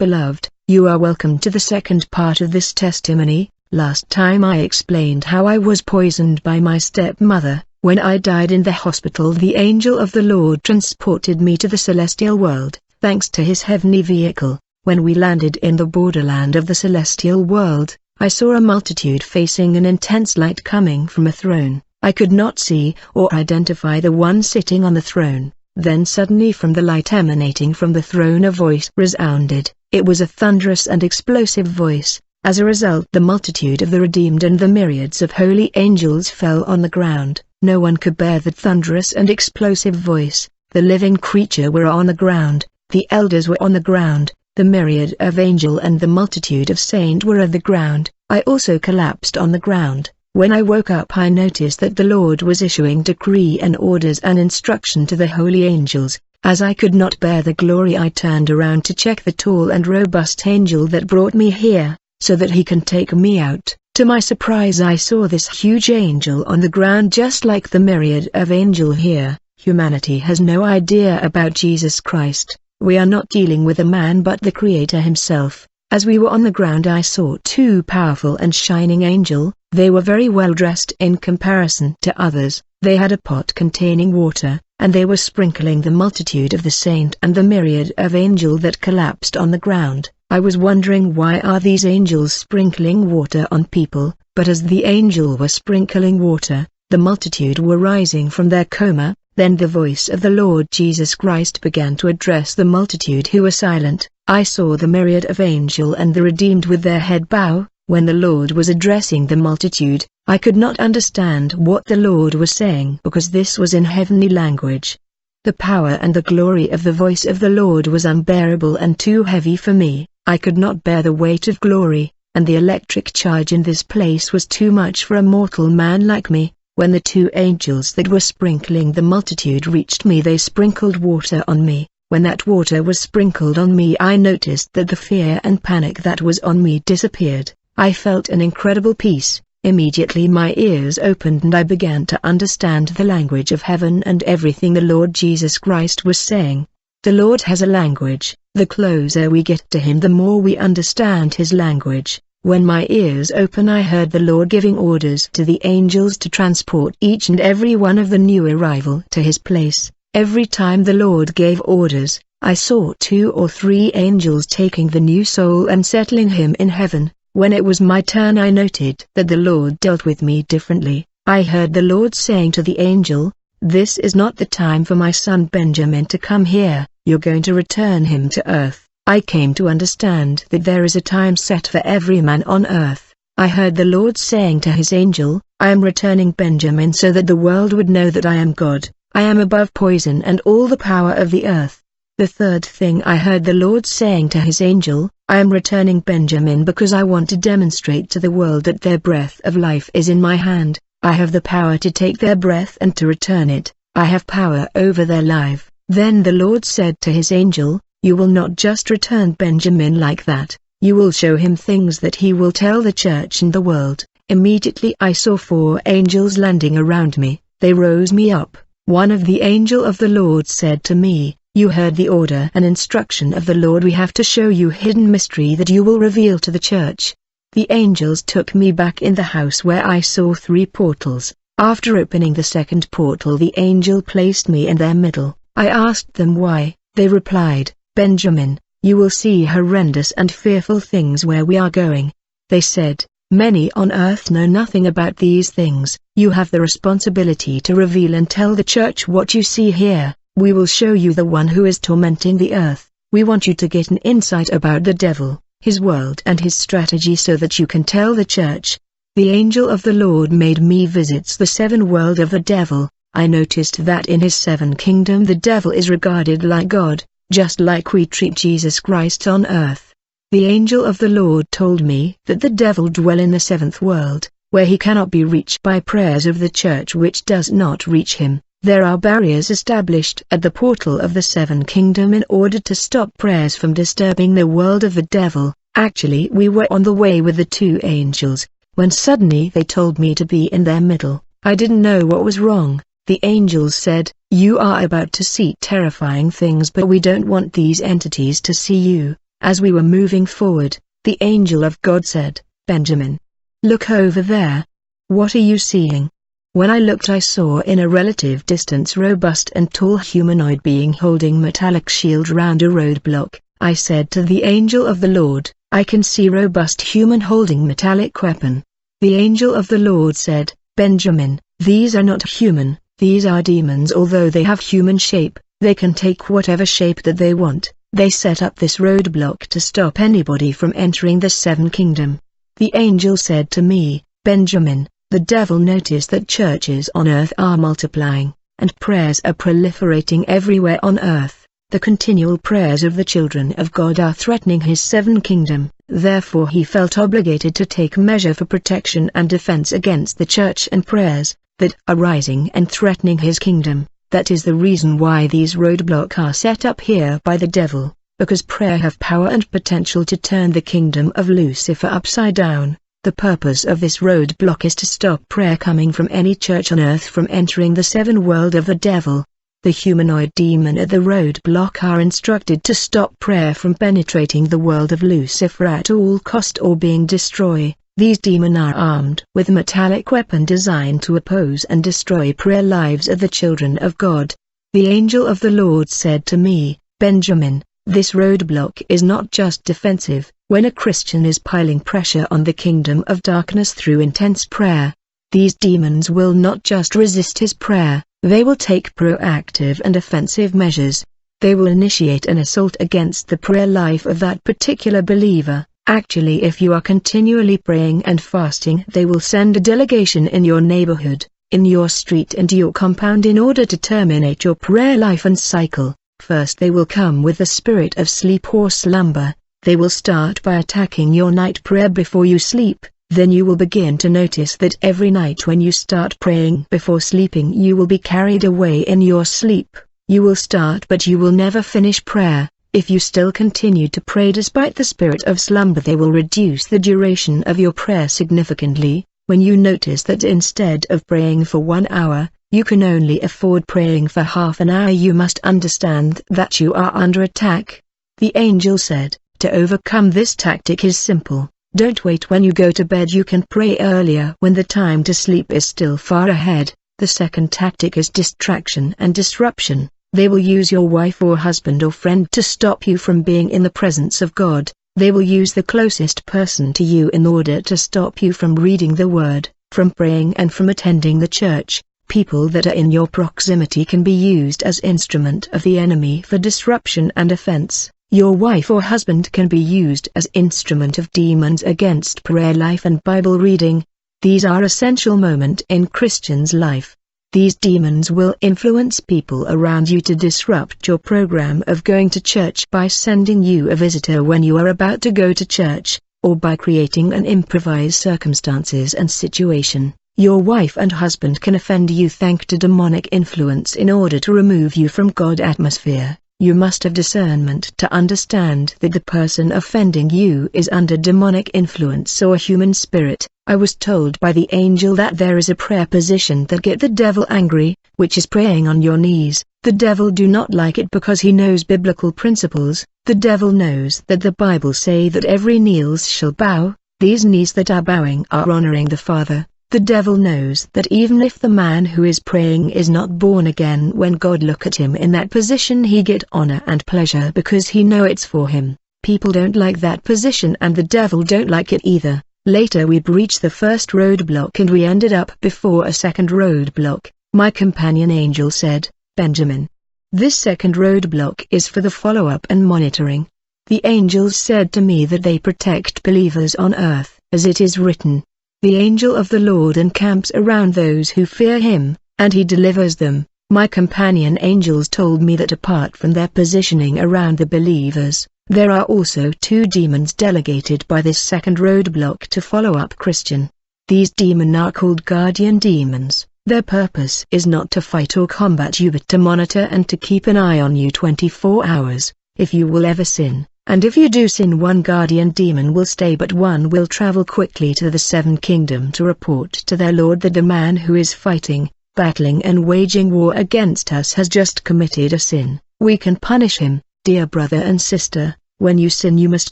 Beloved, you are welcome to the second part of this testimony. Last time I explained how I was poisoned by my stepmother. When I died in the hospital, the angel of the Lord transported me to the celestial world, thanks to his heavenly vehicle. When we landed in the borderland of the celestial world, I saw a multitude facing an intense light coming from a throne. I could not see or identify the one sitting on the throne. Then suddenly from the light emanating from the throne a voice resounded. It was a thunderous and explosive voice. As a result, the multitude of the redeemed and the myriads of holy angels fell on the ground. No one could bear the thunderous and explosive voice. The living creature were on the ground, the elders were on the ground, the myriad of angel and the multitude of saint were on the ground. I also collapsed on the ground. When I woke up, I noticed that the Lord was issuing decree and orders and instruction to the holy angels. As I could not bear the glory, I turned around to check the tall and robust angel that brought me here, so that he can take me out. To my surprise, I saw this huge angel on the ground just like the myriad of angel here. Humanity has no idea about Jesus Christ. We are not dealing with a man but the Creator himself. As we were on the ground, I saw two powerful and shining angels. They were very well dressed in comparison to others. They had a pot containing water, and they were sprinkling the multitude of the saint and the myriad of angel that collapsed on the ground. I was wondering, why are these angels sprinkling water on people? But as the angel was sprinkling water, the multitude were rising from their coma. Then the voice of the Lord Jesus Christ began to address the multitude who were silent. I saw the myriad of angel and the redeemed with their head bow. When the Lord was addressing the multitude, I could not understand what the Lord was saying because this was in heavenly language. The power and the glory of the voice of the Lord was unbearable and too heavy for me. I could not bear the weight of glory, and the electric charge in this place was too much for a mortal man like me. When the two angels that were sprinkling the multitude reached me, they sprinkled water on me. When that water was sprinkled on me, I noticed that the fear and panic that was on me disappeared. I felt an incredible peace. Immediately my ears opened and I began to understand the language of heaven and everything the Lord Jesus Christ was saying. The Lord has a language. The closer we get to him, the more we understand his language. When my ears opened, I heard the Lord giving orders to the angels to transport each and every one of the new arrival to his place. Every time the Lord gave orders, I saw 2 or 3 angels taking the new soul and settling him in heaven. When it was my turn, I noted that the Lord dealt with me differently. I heard the Lord saying to the angel, "This is not the time for my son Benjamin to come here, you're going to return him to earth." I came to understand that there is a time set for every man on earth. I heard the Lord saying to his angel, "I am returning Benjamin so that the world would know that I am God. I am above poison and all the power of the earth." The third thing I heard the Lord saying to his angel, "I am returning Benjamin because I want to demonstrate to the world that their breath of life is in my hand. I have the power to take their breath and to return it. I have power over their life." Then the Lord said to his angel, "You will not just return Benjamin like that, you will show him things that he will tell the church and the world." Immediately I saw 4 angels landing around me. They rose me up. One of the angel of the Lord said to me, "You heard the order and instruction of the Lord. We have to show you hidden mystery that you will reveal to the church." The angels took me back in the house where I saw 3 portals. After opening the second portal, the angel placed me in their middle. I asked them why. They replied, "Benjamin, you will see horrendous and fearful things where we are going." They said, "Many on earth know nothing about these things. You have the responsibility to reveal and tell the church what you see here. We will show you the one who is tormenting the earth. We want you to get an insight about the devil, his world and his strategy so that you can tell the church." The angel of the Lord made me visit the 7 world of the devil. I noticed that in his 7 kingdom the devil is regarded like God, just like we treat Jesus Christ on earth. The angel of the Lord told me that the devil dwell in the 7th world, where he cannot be reached by prayers of the church which does not reach him. There are barriers established at the portal of the 7 kingdom in order to stop prayers from disturbing the world of the devil. Actually, we were on the way with the 2 angels, when suddenly they told me to be in their middle. I didn't know what was wrong. The angels said, "You are about to see terrifying things, but we don't want these entities to see you." As we were moving forward, the angel of God said, "Benjamin, look over there. What are you seeing?" When I looked, I saw in a relative distance robust and tall humanoid being holding metallic shield round a roadblock. I said to the angel of the Lord, "I can see robust human holding metallic weapon." The angel of the Lord said, "Benjamin, these are not human, these are demons. Although they have human shape, they can take whatever shape that they want. They set up this roadblock to stop anybody from entering the seven kingdom." The angel said to me, "Benjamin, the devil noticed that churches on earth are multiplying, and prayers are proliferating everywhere on earth. The continual prayers of the children of God are threatening his seven kingdom. Therefore he felt obligated to take measure for protection and defense against the church and prayers that are rising and threatening his kingdom. That is the reason why these roadblocks are set up here by the devil, because prayer have power and potential to turn the kingdom of Lucifer upside down. The purpose of this roadblock is to stop prayer coming from any church on earth from entering the seven world of the devil. The humanoid demon at the roadblock are instructed to stop prayer from penetrating the world of Lucifer at all cost or being destroyed. These demons are armed with metallic weapon designed to oppose and destroy prayer lives of the children of God. The angel of the Lord said to me, "Benjamin, this roadblock is not just defensive. When a Christian is piling pressure on the kingdom of darkness through intense prayer, these demons will not just resist his prayer, they will take proactive and offensive measures. They will initiate an assault against the prayer life of that particular believer. Actually, if you are continually praying and fasting, they will send a delegation in your neighborhood, in your street and your compound in order to terminate your prayer life and cycle. First they will come with the spirit of sleep or slumber. They will start by attacking your night prayer before you sleep. Then you will begin to notice that every night when you start praying before sleeping, you will be carried away in your sleep. You will start but you will never finish prayer. If you still continue to pray despite the spirit of slumber, they will reduce the duration of your prayer significantly. When you notice that instead of praying for 1 hour, you can only afford praying for half an hour, you must understand that you are under attack. The angel said, to overcome this tactic is simple. Don't wait when you go to bed. You can pray earlier when the time to sleep is still far ahead. The second tactic is distraction and disruption. They will use your wife or husband or friend to stop you from being in the presence of God. They will use the closest person to you in order to stop you from reading the Word, from praying and from attending the church. People that are in your proximity can be used as instrument of the enemy for disruption and offense. Your wife or husband can be used as instrument of demons against prayer life and Bible reading. These are essential moments in Christian's life. These demons will influence people around you to disrupt your program of going to church by sending you a visitor when you are about to go to church, or by creating an improvised circumstances and situation. Your wife and husband can offend you thanks to demonic influence in order to remove you from God's atmosphere. You must have discernment to understand that the person offending you is under demonic influence or human spirit. I was told by the angel that there is a prayer position that get the devil angry, which is praying on your knees. The devil do not like it because he knows biblical principles. The devil knows that the Bible say that every knees shall bow. These knees that are bowing are honoring the Father. The devil knows that even if the man who is praying is not born again, when God look at him in that position, he get honor and pleasure because he know it's for him. People don't like that position and the devil don't like it either. Later we breached the first roadblock and we ended up before a second roadblock. My companion angel said, "Benjamin, this second roadblock is for the follow-up and monitoring." The angels said to me that they protect believers on earth, as it is written, "The angel of the Lord encamps around those who fear him, and he delivers them." My companion angels told me that apart from their positioning around the believers, there are also 2 demons delegated by this second roadblock to follow up Christian. These demons are called guardian demons. Their purpose is not to fight or combat you but to monitor and to keep an eye on you 24 hours. If you will ever sin, and if you do sin, one guardian demon will stay but one will travel quickly to the 7 kingdom to report to their Lord that the man who is fighting, battling and waging war against us has just committed a sin. We can punish him. Dear brother and sister, When you sin you must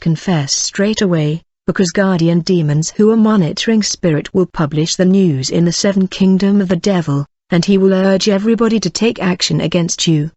confess straight away, because guardian demons who are monitoring spirit will publish the news in the seven kingdom of the devil, and he will urge everybody to take action against you.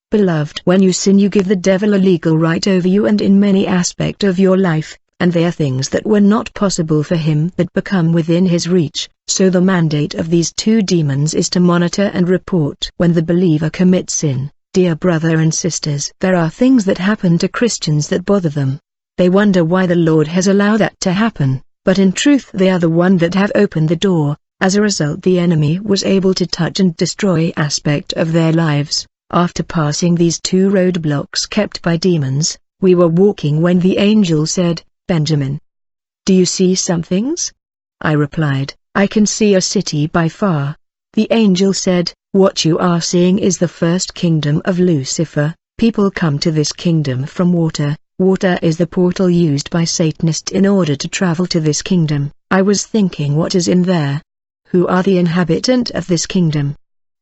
Beloved, when you sin you give the devil a legal right over you and in many aspects of your life, and they are things that were not possible for him that become within his reach. So the mandate of these two demons is to monitor and report when the believer commits sin. Dear brother and sisters, there are things that happen to Christians that bother them. They wonder why the Lord has allowed that to happen, but in truth they are the one that have opened the door. As a result the enemy was able to touch and destroy aspect of their lives. After passing these two roadblocks kept by demons, we were walking when the angel said, "Benjamin, do you see some things?" I replied, "I can see a city by far." The angel said, "What you are seeing is the first kingdom of Lucifer. People come to this kingdom from water. Water is the portal used by Satanists in order to travel to this kingdom." I was thinking, what is in there? Who are the inhabitant of this kingdom?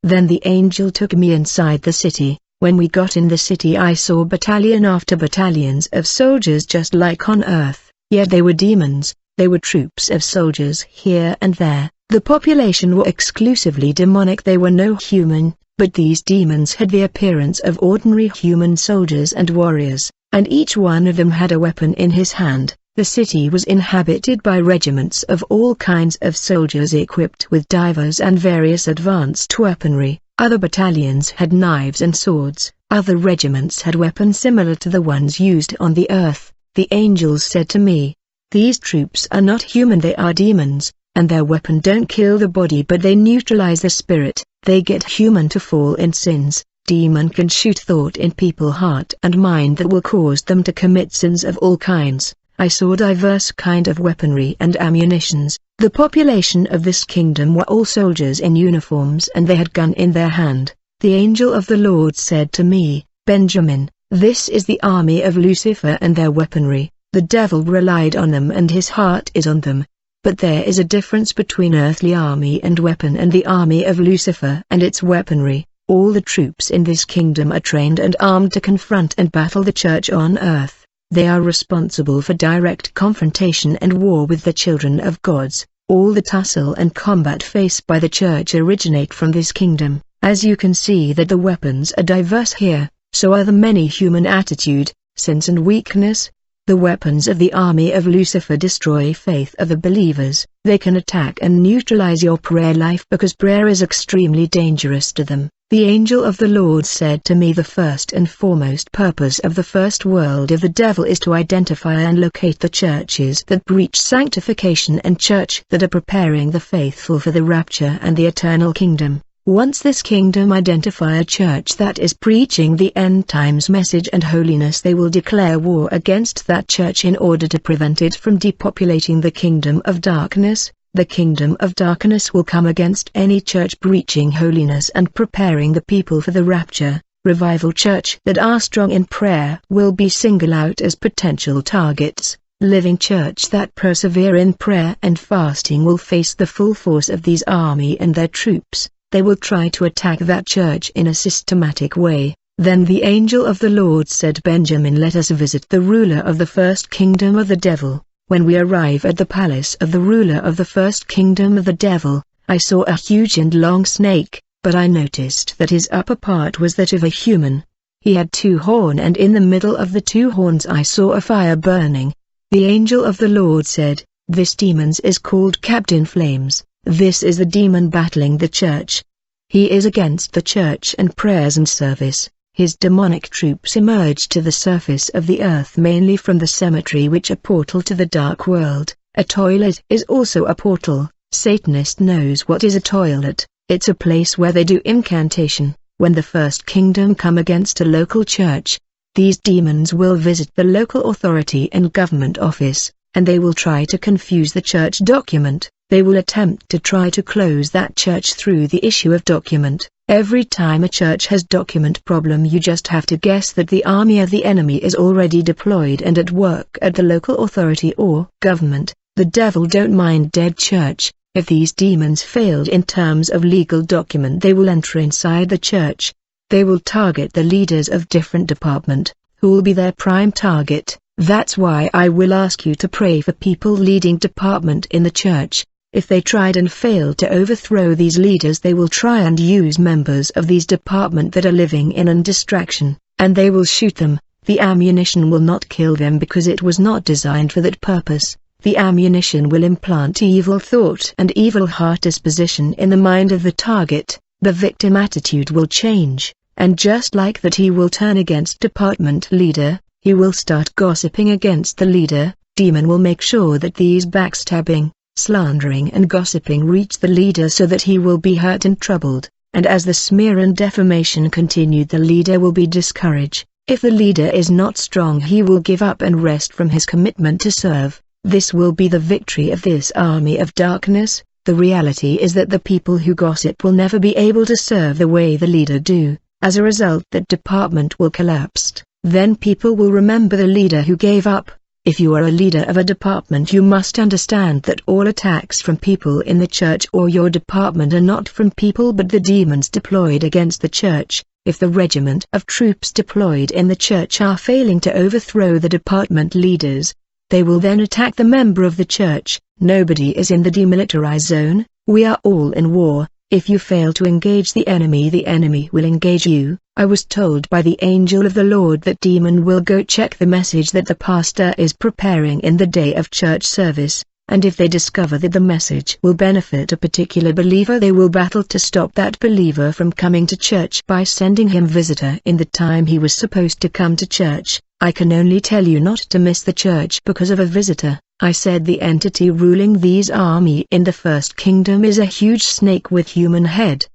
Then the angel took me inside the city. When we got in the city I saw battalion after battalions of soldiers just like on earth, yet they were demons. They were troops of soldiers here and there. The population were exclusively demonic. They were no human, but these demons had the appearance of ordinary human soldiers and warriors, and each one of them had a weapon in his hand. The city was inhabited by regiments of all kinds of soldiers equipped with divers and various advanced weaponry. Other battalions had knives and swords. Other regiments had weapons similar to the ones used on the earth. The angels said to me, "These troops are not human, they are demons, and their weapon don't kill the body but they neutralize the spirit. They get human to fall in sins. Demon can shoot thought in people's heart and mind that will cause them to commit sins of all kinds." I saw diverse kind of weaponry and ammunitions. The population of this kingdom were all soldiers in uniforms and they had gun in their hand. The angel of the Lord said to me, "Benjamin, this is the army of Lucifer and their weaponry. The devil relied on them and his heart is on them. But there is a difference between earthly army and weapon and the army of Lucifer and its weaponry. All the troops in this kingdom are trained and armed to confront and battle the church on earth. They are responsible for direct confrontation and war with the children of gods. All the tussle and combat faced by the church originate from this kingdom. As you can see that the weapons are diverse here, so are the many human attitude, sins and weakness. The weapons of the army of Lucifer destroy faith of the believers. They can attack and neutralize your prayer life because prayer is extremely dangerous to them. The angel of the Lord said to me, "The first and foremost purpose of the first world of the devil is to identify and locate the churches that breach sanctification and church that are preparing the faithful for the rapture and the eternal kingdom. Once this kingdom identify a church that is preaching the end times message and holiness, they will declare war against that church in order to prevent it from depopulating the kingdom of darkness. The kingdom of darkness will come against any church preaching holiness and preparing the people for the rapture. Revival church that are strong in prayer will be singled out as potential targets. Living church that persevere in prayer and fasting will face the full force of these army and their troops. They will try to attack that church in a systematic way." Then the angel of the Lord said, "Benjamin, let us visit the ruler of the first kingdom of the devil." When we arrive at the palace of the ruler of the first kingdom of the devil, I saw a huge and long snake, but I noticed that his upper part was that of a human. He had two horns and in the middle of the two horns I saw a fire burning. The angel of the Lord said, "This demon is called Captain Flames. This is the demon battling the church. He is against the church and prayers and service. His demonic troops emerge to the surface of the earth mainly from the cemetery, which a portal to the dark world. A toilet is also a portal. Satanist knows what is a toilet. It's a place where they do incantation. When the first kingdom come against a local church, these demons will visit the local authority and government office, and they will try to confuse the church document. They will attempt to try to close that church through the issue of document. Every time a church has document problem, you just have to guess that the army of the enemy is already deployed and at work at the local authority or government. The devil don't mind dead church. If these demons failed in terms of legal document, they will enter inside the church. They will target the leaders of different department, who will be their prime target. That's why I will ask you to pray for people leading department in the church. If they tried and failed to overthrow these leaders, they will try and use members of these department that are living in distraction, and they will shoot them. The ammunition will not kill them because it was not designed for that purpose. The ammunition will implant evil thought and evil heart disposition in the mind of the target. The victim attitude will change, and just like that he will turn against department leader. He will start gossiping against the leader. Demon will make sure that these backstabbing, slandering and gossiping reach the leader so that he will be hurt and troubled, and as the smear and defamation continue, the leader will be discouraged. If the leader is not strong, he will give up and rest from his commitment to serve. This will be the victory of this army of darkness. The reality is that the people who gossip will never be able to serve the way the leader do. As a result, that department will collapse. Then people will remember the leader who gave up. If you are a leader of a department, you must understand that all attacks from people in the church or your department are not from people but the demons deployed against the church. If the regiment of troops deployed in the church are failing to overthrow the department leaders, they will then attack the member of the church. Nobody is in the demilitarized zone. We are all in war. If you fail to engage the enemy will engage you. I was told by the angel of the Lord that demon will go check the message that the pastor is preparing in the day of church service, and if they discover that the message will benefit a particular believer, they will battle to stop that believer from coming to church by sending him visitor in the time he was supposed to come to church. I can only tell you not to miss the church because of a visitor. I said the entity ruling these army in the first kingdom is a huge snake with human head.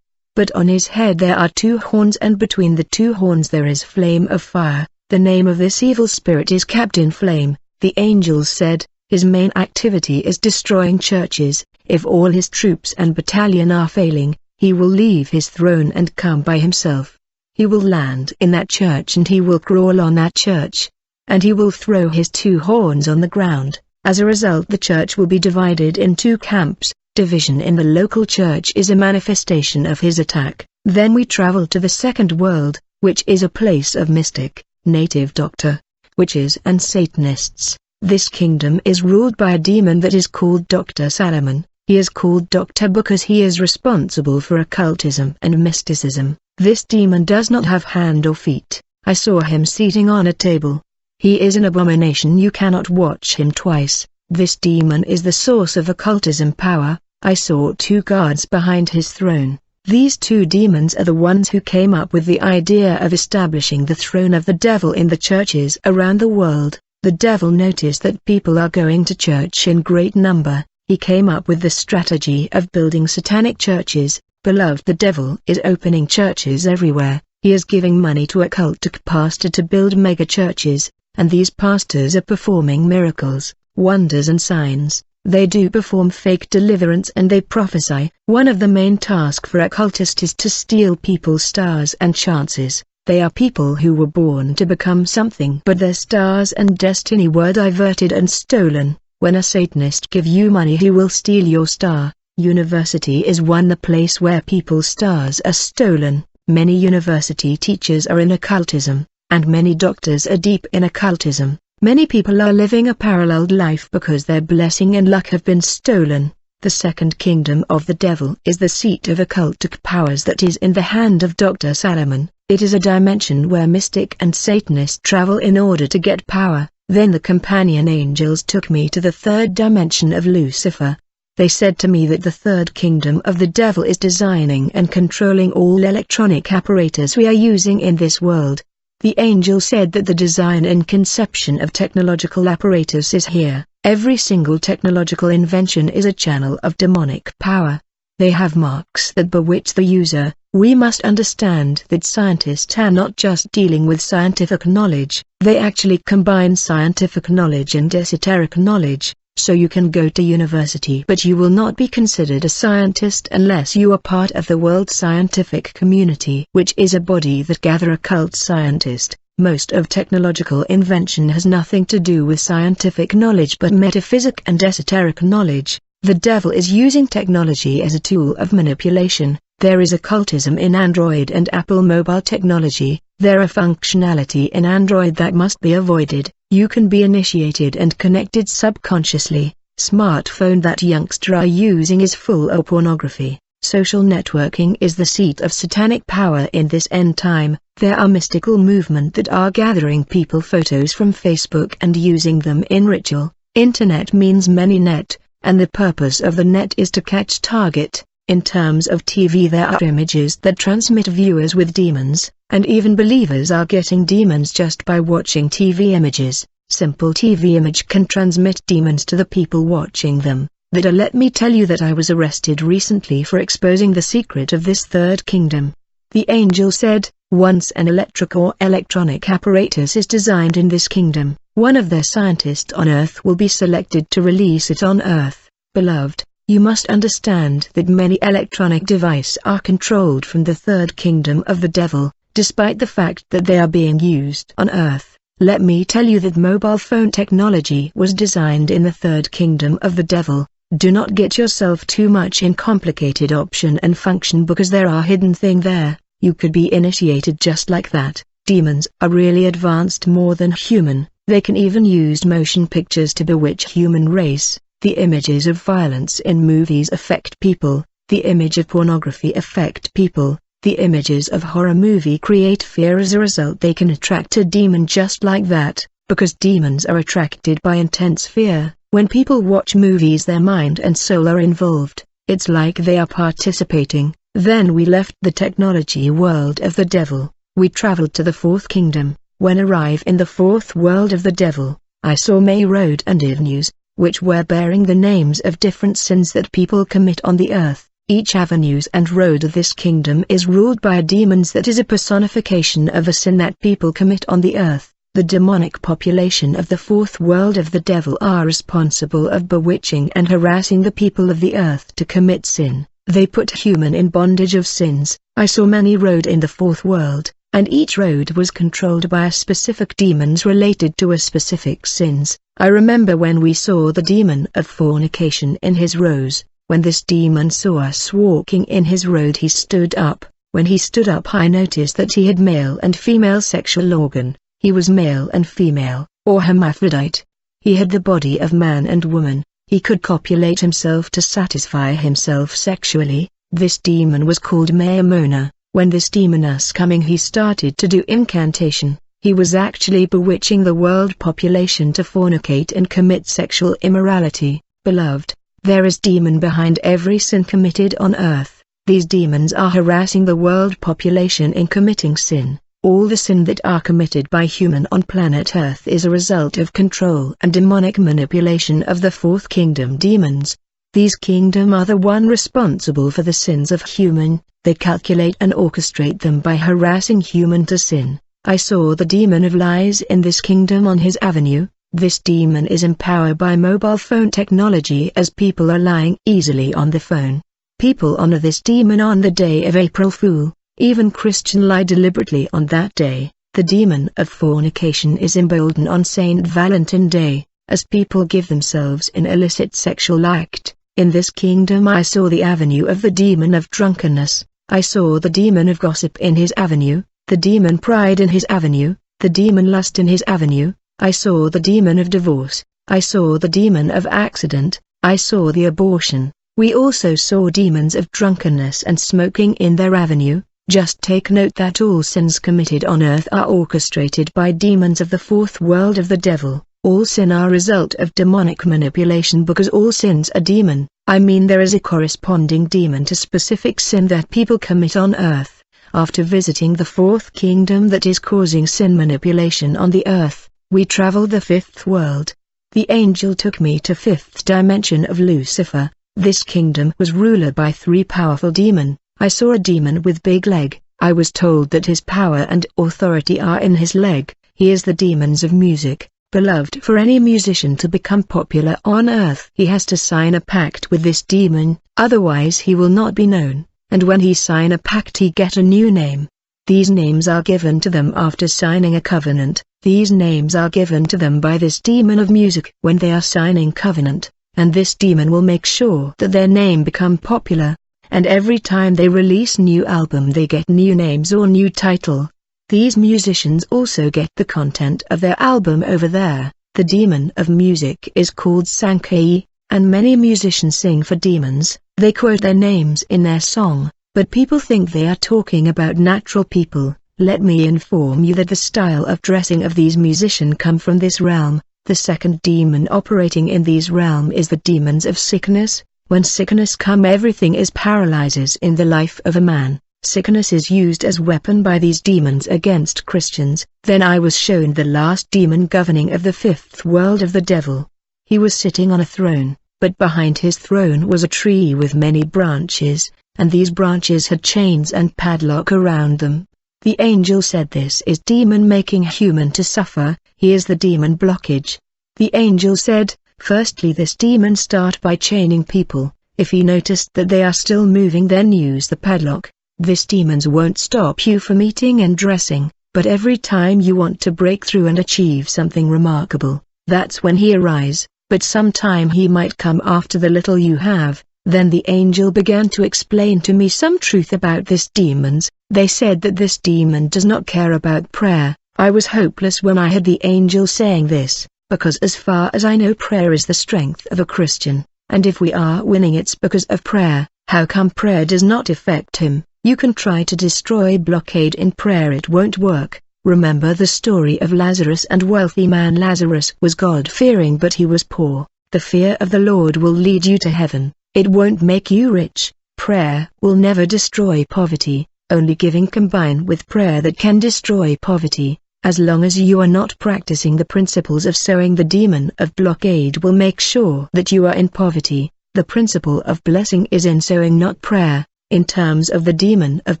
But on his head there are 2 horns, and between the 2 horns there is flame of fire. The name of this evil spirit is Captain Flame. The angels said, his main activity is destroying churches. If all his troops and battalion are failing, he will leave his throne and come by himself. He will land in that church and he will crawl on that church. And he will throw his 2 horns on the ground. As a result, the church will be divided in 2 camps. Division in the local church is a manifestation of his attack. Then we travel to the second world, which is a place of mystic, native doctor, witches and Satanists. This kingdom is ruled by a demon that is called Dr. Salomon. He is called Doctor because he is responsible for occultism and mysticism. This demon does not have hand or feet. I saw him sitting on a table. He is an abomination. You cannot watch him twice. This demon is the source of occultism power. I saw 2 guards behind his throne. These 2 demons are the ones who came up with the idea of establishing the throne of the devil in the churches around the world. The devil noticed that people are going to church in great number. He came up with the strategy of building satanic churches. Beloved, the devil is opening churches everywhere. He is giving money to a cultic pastor to build mega churches, and these pastors are performing miracles, wonders and signs. They do perform fake deliverance and they prophesy. One of the main tasks for occultists is to steal people's stars and chances. They are people who were born to become something, but their stars and destiny were diverted and stolen. When a Satanist give you money, he will steal your star. University is the place where people's stars are stolen. Many university teachers are in occultism, and many doctors are deep in occultism. Many people are living a parallel life because their blessing and luck have been stolen. The second kingdom of the devil is the seat of occultic powers that is in the hand of Dr. Salomon. It is a dimension where mystic and Satanists travel in order to get power. Then the companion angels took me to the 3rd dimension of Lucifer. They said to me that the 3rd kingdom of the devil is designing and controlling all electronic apparatus we are using in this world. The angel said that the design and conception of technological apparatus is here. Every single technological invention is a channel of demonic power. They have marks that bewitch the user. We must understand that scientists are not just dealing with scientific knowledge, they actually combine scientific knowledge and esoteric knowledge. So you can go to university but you will not be considered a scientist unless you are part of the world scientific community, which is a body that gather occult scientists. Most of technological invention has nothing to do with scientific knowledge but metaphysic and esoteric knowledge. The devil is using technology as a tool of manipulation. There is occultism in Android and Apple mobile technology. There are functionality in Android that must be avoided. You can be initiated and connected subconsciously. Smartphone that youngsters are using is full of pornography. Social networking is the seat of satanic power in this end time. There are mystical movement that are gathering people photos from Facebook and using them in ritual. Internet means many net, and the purpose of the net is to catch target. In terms of TV, there are images that transmit viewers with demons, and even believers are getting demons just by watching TV images. Simple TV image can transmit demons to the people watching them. Let me tell you that I was arrested recently for exposing the secret of this third kingdom. The angel said, once an electric or electronic apparatus is designed in this kingdom, one of their scientists on Earth will be selected to release it on Earth. Beloved, you must understand that many electronic devices are controlled from the third kingdom of the devil, despite the fact that they are being used on Earth. Let me tell you that mobile phone technology was designed in the third kingdom of the devil. Do not get yourself too much in complicated option and function, because there are hidden things there. You could be initiated just like that. Demons are really advanced, more than human. They can even use motion pictures to bewitch human race. The images of violence in movies affect people. The image of pornography affect people. The images of horror movie create fear. As a result, they can attract a demon just like that, because demons are attracted by intense fear. When people watch movies, their mind and soul are involved. It's like they are participating. Then we left the technology world of the devil. We traveled to the fourth kingdom. When arrive in the fourth world of the devil, I saw May Road and avenues, which were bearing the names of different sins that people commit on the earth. Each avenues and road of this kingdom is ruled by a demon that is a personification of a sin that people commit on the earth. The demonic population of the fourth world of the devil are responsible of bewitching and harassing the people of the earth to commit sin. They put human in bondage of sins. I saw many road in the fourth world, and each road was controlled by a specific demons related to a specific sins. I remember when we saw the demon of fornication in his rows. When this demon saw us walking in his road, he stood up. When he stood up, I noticed that he had male and female sexual organ. He was male and female, or hermaphrodite. He had the body of man and woman. He could copulate himself to satisfy himself sexually. This demon was called Maimona. When this demon was coming, he started to do incantation. He was actually bewitching the world population to fornicate and commit sexual immorality. Beloved, there is demon behind every sin committed on earth. These demons are harassing the world population in committing sin. All the sin that are committed by human on planet Earth is a result of control and demonic manipulation of the fourth kingdom demons. These kingdom are the one responsible for the sins of human. They calculate and orchestrate them by harassing human to sin. I saw the demon of lies in this kingdom on his avenue. This demon is empowered by mobile phone technology, as people are lying easily on the phone. People honor this demon on the day of April Fool. Even Christian lie deliberately on that day. The demon of fornication is emboldened on Saint Valentine Day, as people give themselves in illicit sexual act. In this kingdom I saw the avenue of the demon of drunkenness. I saw the demon of gossip in his avenue, the demon pride in his avenue, the demon lust in his avenue. I saw the demon of divorce. I saw the demon of accident. I saw the abortion. We also saw demons of drunkenness and smoking in their avenue. Just take note that all sins committed on earth are orchestrated by demons of the fourth world of the devil. All sin are a result of demonic manipulation, because all sins are demon. I mean, there is a corresponding demon to specific sin that people commit on earth. After visiting the fourth kingdom that is causing sin manipulation on the earth, we traveled the fifth world. The angel took me to fifth dimension of Lucifer. This kingdom was ruled by three powerful demons. I saw a demon with big leg. I was told that his power and authority are in his leg. He is the demons of music. Beloved, for any musician to become popular on earth, he has to sign a pact with this demon, otherwise he will not be known. And when he sign a pact, he get a new name. These names are given to them after signing a covenant. These names are given to them by this demon of music when they are signing covenant, and this demon will make sure that their name become popular. and every time they release new album they get new names or new title. These musicians also get the content of their album over there. The demon of music is called Sankei, and many musicians sing for demons. They quote their names in their song, but people think they are talking about natural people. Let me inform you that the style of dressing of these musicians come from this realm. The second demon operating in these realm is the demons of sickness. When sickness come, everything is paralyzes in the life of a man. Sickness is used as weapon by these demons against Christians. Then I was shown the last demon governing of the fifth world of the devil. He was sitting on a throne, but behind his throne was a tree with many branches, and these branches had chains and padlock around them. The angel said, "This is demon making human to suffer, he is the demon blockage." The angel said, "Firstly this demon start by chaining people. If he noticed that they are still moving, then use the padlock. This demons won't stop you from eating and dressing, but every time you want to break through and achieve something remarkable, that's when he arise, but sometime he might come after the little you have." Then the angel began to explain to me some truth about this demons. They said that this demon does not care about prayer. I was hopeless when I heard the angel saying this, because as far as I know prayer is the strength of a Christian, and if we are winning it's because of prayer. How come prayer does not affect him? You can try to destroy blockade in prayer, it won't work. Remember the story of Lazarus and wealthy man. Lazarus was God-fearing but he was poor. The fear of the Lord will lead you to heaven. It won't make you rich. Prayer will never destroy poverty. Only giving combined with prayer that can destroy poverty. As long as you are not practicing the principles of sowing, the demon of blockade will make sure that you are in poverty. The principle of blessing is in sowing, not prayer. In terms of the demon of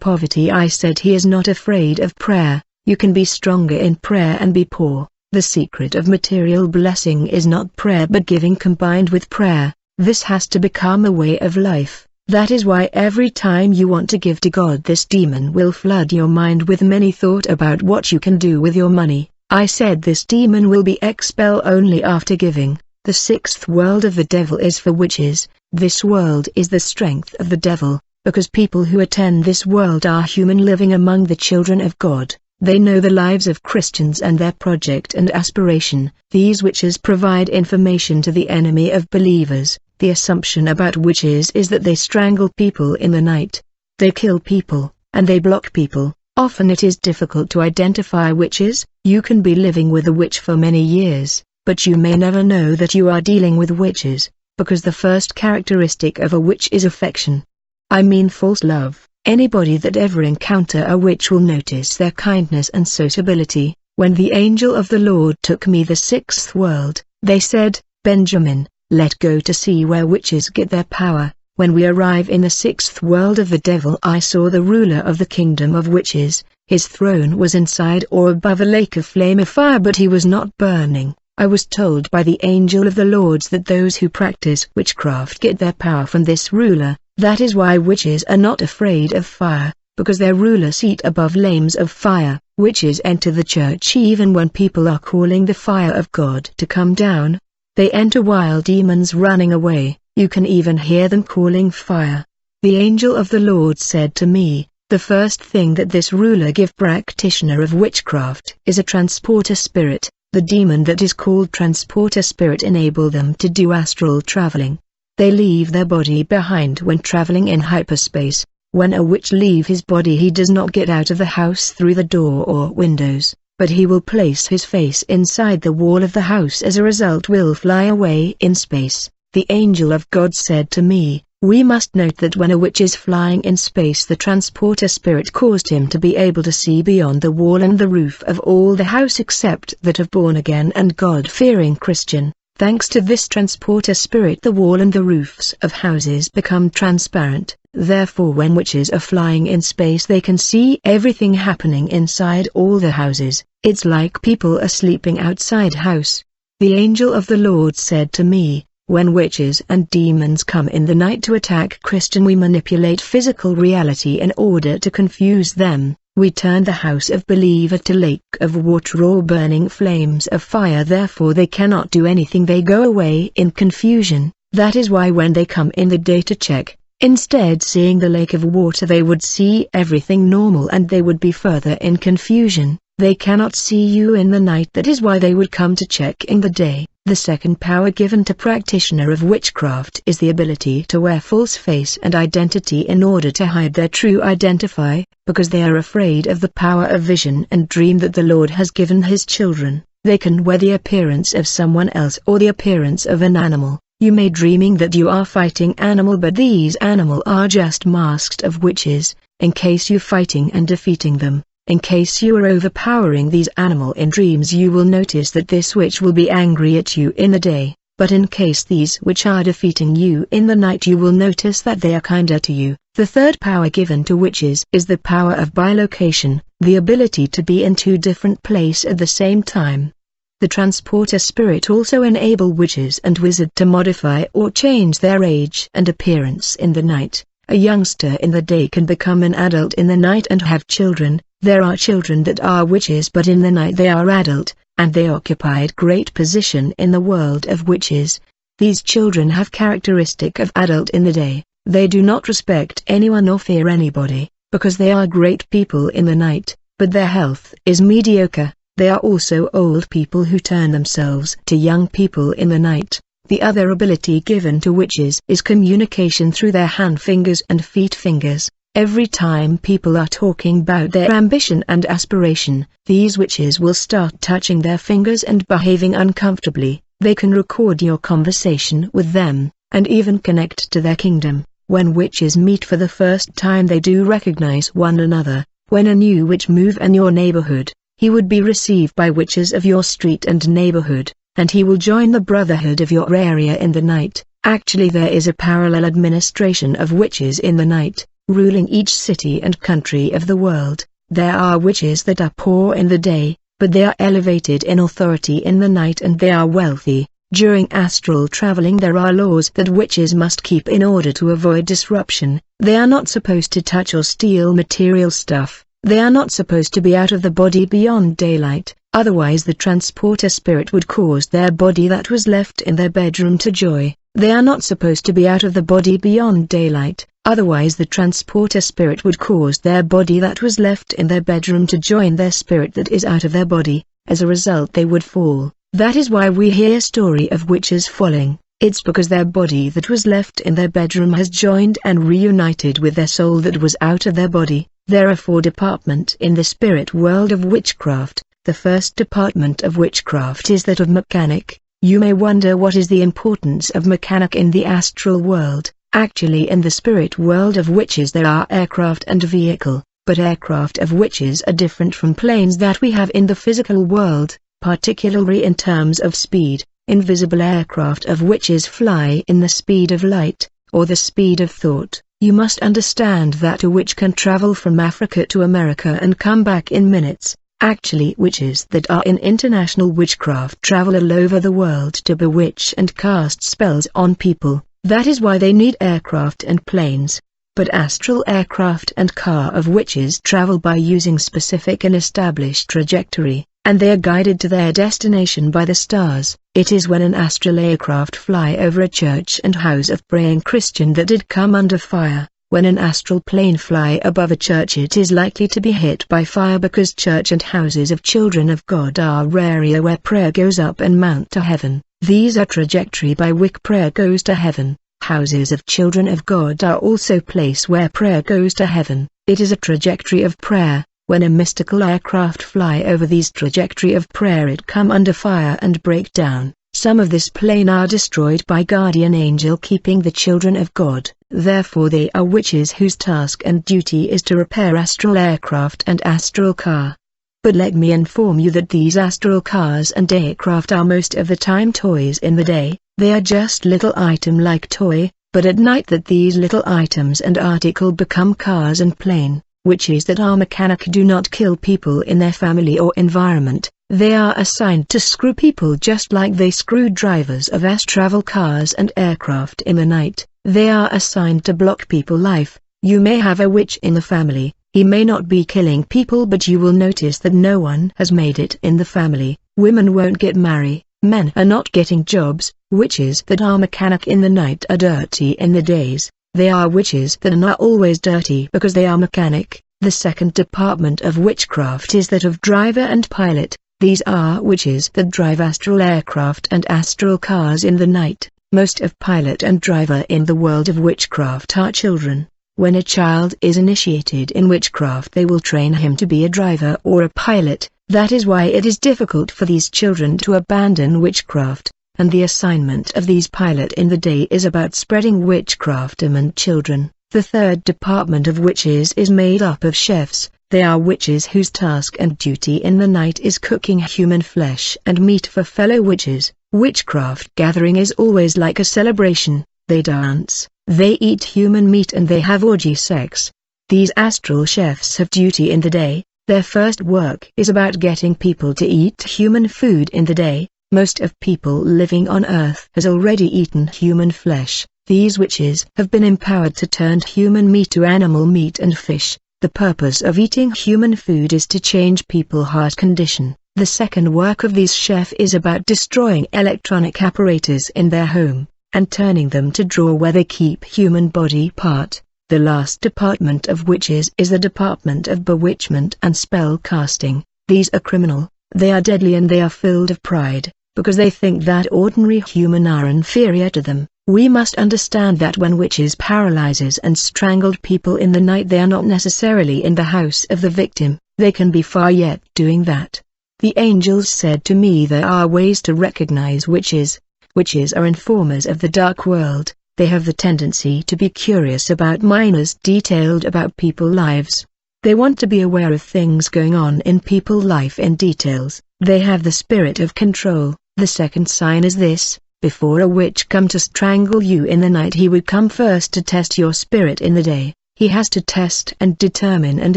poverty, I said he is not afraid of prayer. You can be stronger in prayer and be poor. The secret of material blessing is not prayer but giving combined with prayer. This has to become a way of life. That is why every time you want to give to God, this demon will flood your mind with many thought about what you can do with your money. I said this demon will be expelled only after giving. The sixth world of the devil is for witches. This world is the strength of the devil, because people who attend this world are human living among the children of God. They know the lives of Christians and their project and aspiration. These witches provide information to the enemy of believers. The assumption about witches is that they strangle people in the night. They kill people, and they block people. Often it is difficult to identify witches. You can be living with a witch for many years, but you may never know that you are dealing with witches, because the first characteristic of a witch is affection. I mean false love. Anybody that ever encounter a witch will notice their kindness and sociability. When the angel of the Lord took me the sixth world, they said, "Benjamin, let go to see where witches get their power." When we arrive in the sixth world of the devil, I saw the ruler of the kingdom of witches. His throne was inside or above a lake of flame of fire, but he was not burning. I was told by the angel of the Lord that those who practice witchcraft get their power from this ruler. That is why witches are not afraid of fire, because their ruler seat above flames of fire. Witches enter the church even when people are calling the fire of God to come down. They enter while demons running away. You can even hear them calling fire. The angel of the Lord said to me, "The first thing that this ruler give practitioner of witchcraft is a transporter spirit. The demon that is called transporter spirit enable them to do astral traveling. They leave their body behind when traveling in hyperspace. When a witch leave his body, he does not get out of the house through the door or windows, but he will place his face inside the wall of the house. As a result will fly away in space." The angel of God said to me, "We must note that when a witch is flying in space, the transporter spirit caused him to be able to see beyond the wall and the roof of all the house except that of born again and God-fearing Christian. Thanks to this transporter spirit, the wall and the roofs of houses become transparent. Therefore when witches are flying in space, they can see everything happening inside all the houses. It's like people are sleeping outside house." The angel of the Lord said to me, "When witches and demons come in the night to attack Christian, we manipulate physical reality in order to confuse them. We turn the house of believer to lake of water or burning flames of fire. Therefore they cannot do anything. They go away in confusion. That is why when they come in the day to check, Instead, seeing the lake of water, they would see everything normal and they would be further in confusion. They cannot see you in the night. That is why they would come to check in the day. The second power given to practitioner of witchcraft is the ability to wear false face and identity in order to hide their true identity, because they are afraid of the power of vision and dream that the Lord has given his children. They can wear the appearance of someone else or the appearance of an animal. You may dreaming that you are fighting animal, but these animal are just masked of witches, in case you fighting and defeating them. In case you are overpowering these animal in dreams, you will notice that this witch will be angry at you in the day, but in case these which are defeating you in the night, you will notice that they are kinder to you. The third power given to witches is the power of bilocation, the ability to be in two different places at the same time. The transporter spirit also enable witches and wizards to modify or change their age and appearance in the night. A youngster in the day can become an adult in the night and have children. There are children that are witches, but in the night they are adult, and they occupied great position in the world of witches. These children have characteristic of adult in the day. They do not respect anyone or fear anybody, because they are great people in the night, but their health is mediocre. They are also old people who turn themselves to young people in the night. The other ability given to witches is communication through their hand fingers and feet fingers. Every time people are talking about their ambition and aspiration, these witches will start touching their fingers and behaving uncomfortably. They can record your conversation with them, and even connect to their kingdom. When witches meet for the first time, they do recognize one another. When a new witch move in your neighborhood, he would be received by witches of your street and neighborhood, and he will join the brotherhood of your area in the night. Actually, there is a parallel administration of witches in the night, ruling each city and country of the world. There are witches that are poor in the day, but they are elevated in authority in the night and they are wealthy. During astral traveling, there are laws that witches must keep in order to avoid disruption. They are not supposed to touch or steal material stuff. They are not supposed to be out of the body beyond daylight, otherwise the transporter spirit would cause their body that was left in their bedroom to joy. They are not supposed to be out of the body beyond daylight, otherwise the transporter spirit would cause their body that was left in their bedroom to join their spirit that is out of their body. As a result, they would fall. That is why we hear story of witches falling. It's because their body that was left in their bedroom has joined and reunited with their soul that was out of their body. There are 4 departments in the spirit world of witchcraft. The first department of witchcraft is that of mechanic. You may wonder what is the importance of mechanic in the astral world. Actually, in the spirit world of witches there are aircraft and vehicle, but aircraft of witches are different from planes that we have in the physical world, particularly in terms of speed. Invisible aircraft of witches fly in the speed of light, or the speed of thought. You must understand that a witch can travel from Africa to America and come back in minutes. Actually, witches that are in international witchcraft travel all over the world to bewitch and cast spells on people. That is why they need aircraft and planes. But astral aircraft and car of witches travel by using specific and established trajectory, and they are guided to their destination by the stars. It is when an astral aircraft fly over a church and house of praying Christian that it come under fire. When an astral plane fly above a church, it is likely to be hit by fire because church and houses of children of God are area where prayer goes up and mount to heaven. These are trajectory by which prayer goes to heaven. Houses of children of God are also place where prayer goes to heaven. It is a trajectory of prayer. When a mystical aircraft fly over these trajectory of prayer, it come under fire and break down. Some of this plane are destroyed by guardian angel keeping the children of God. Therefore they are witches whose task and duty is to repair astral aircraft and astral car. But let me inform you that these astral cars and aircraft are most of the time toys. In the day, they are just little item like toy, but at night that these little items and article become cars and plane. Witches that are mechanic do not kill people in their family or environment. They are assigned to screw people just like they screw drivers of travel cars and aircraft in the night. They are assigned to block people life. You may have a witch in the family. He may not be killing people, but you will notice that no one has made it in the family. Women won't get married. Men are not getting jobs. Witches that are mechanic in the night are dirty in the days. They are witches that are not always dirty because they are mechanic. The second department of witchcraft is that of driver and pilot. These are witches that drive astral aircraft and astral cars in the night. Most of pilot and driver in the world of witchcraft are children. When a child is initiated in witchcraft, they will train him to be a driver or a pilot. That is why it is difficult for these children to abandon witchcraft, and the assignment of these pilot in the day is about spreading witchcraft among children. The third department of witches is made up of chefs. They are witches whose task and duty in the night is cooking human flesh and meat for fellow witches. Witchcraft gathering is always like a celebration. They dance, they eat human meat, and they have orgy sex. These astral chefs have duty in the day. Their first work is about getting people to eat human food in the day. Most of people living on Earth has already eaten human flesh. These witches have been empowered to turn human meat to animal meat and fish. The purpose of eating human food is to change people's heart condition. The second work of these chefs is about destroying electronic apparatus in their home, and turning them to drawer where they keep human body part. The last department of witches is the department of bewitchment and spell casting. These are criminal, they are deadly, and they are filled of pride, because they think that ordinary human are inferior to them. We must understand that when witches paralyzes and strangled people in the night, they are not necessarily in the house of the victim. They can be far yet doing that. The angels said to me, there are ways to recognize witches. Witches are informers of the dark world. They have the tendency to be curious about minors, detailed about people's lives. They want to be aware of things going on in people's life in details. They have the spirit of control. The second sign is this: before a witch come to strangle you in the night, he would come first to test your spirit in the day. He has to test and determine and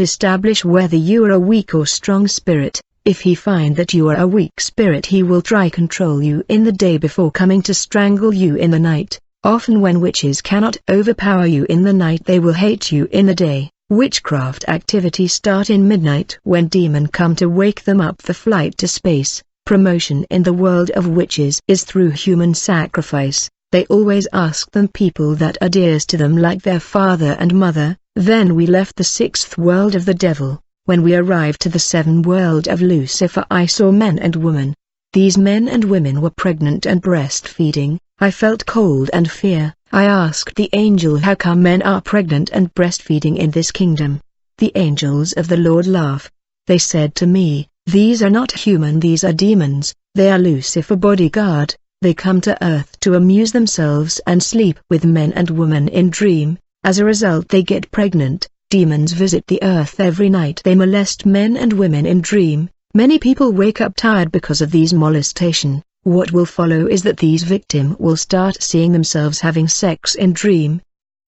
establish whether you are a weak or strong spirit. If he find that you are a weak spirit, he will try control you in the day before coming to strangle you in the night. Often when witches cannot overpower you in the night, they will hate you in the day. Witchcraft activity start in midnight when demon come to wake them up for flight to space. Promotion in the world of witches is through human sacrifice. They always ask them people that are dearest to them, like their father and mother. Then we left the sixth world of the devil. When we arrived to the seventh world of Lucifer, I saw men and women. These men and women were pregnant and breastfeeding. I felt cold and fear. I asked the angel, how come men are pregnant and breastfeeding in this kingdom? The angels of the Lord laugh. They said to me, these are not human, these are demons. They are Lucifer bodyguard. They come to earth to amuse themselves and sleep with men and women in dream. As a result, they get pregnant. Demons visit the earth every night. They molest men and women in dream. Many people wake up tired because of these molestation. What will follow is that these victims will start seeing themselves having sex in dream.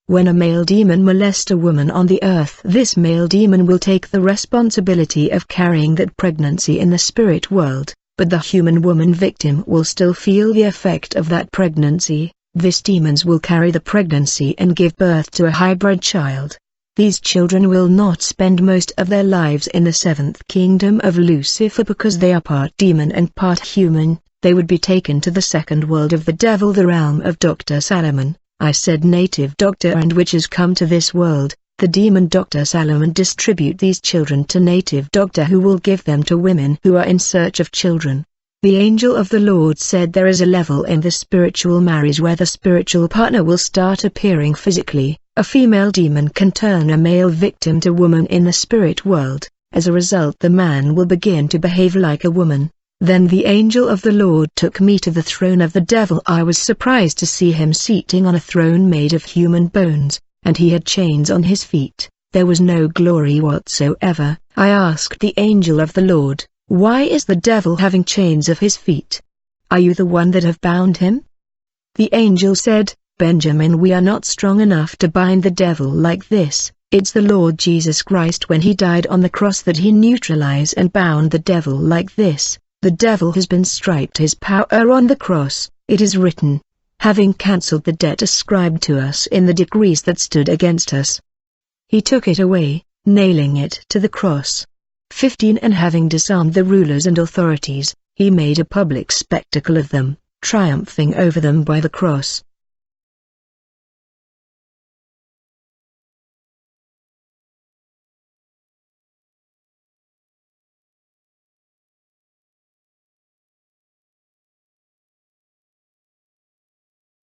When a male demon molests a woman on the earth, this male demon will take the responsibility of carrying that pregnancy in the spirit world, but the human woman victim will still feel the effect of that pregnancy. These demons will carry the pregnancy and give birth to a hybrid child. These children will not spend most of their lives in the seventh kingdom of Lucifer because they are part demon and part human. They would be taken to the second world of the devil, the realm of Dr. Salomon. I said native doctor and witches come to this world. The demon Dr. Salomon distribute these children to native doctor, who will give them to women who are in search of children. The angel of the Lord said there is a level in the spiritual marriage where the spiritual partner will start appearing physically. A female demon can turn a male victim to woman in the spirit world. As a result, the man will begin to behave like a woman. Then the angel of the Lord took me to the throne of the devil. I was surprised to see him sitting on a throne made of human bones, and he had chains on his feet. There was no glory whatsoever. I asked the angel of the Lord, why is the devil having chains of his feet? Are you the one that have bound him? The angel said, Benjamin, we are not strong enough to bind the devil like this. It's the Lord Jesus Christ when he died on the cross that he neutralized and bound the devil like this. The devil has been stripped his power on the cross. It is written, having cancelled the debt ascribed to us in the decrees that stood against us, he took it away, nailing it to the cross. 15 And having disarmed the rulers and authorities, he made a public spectacle of them, triumphing over them by the cross.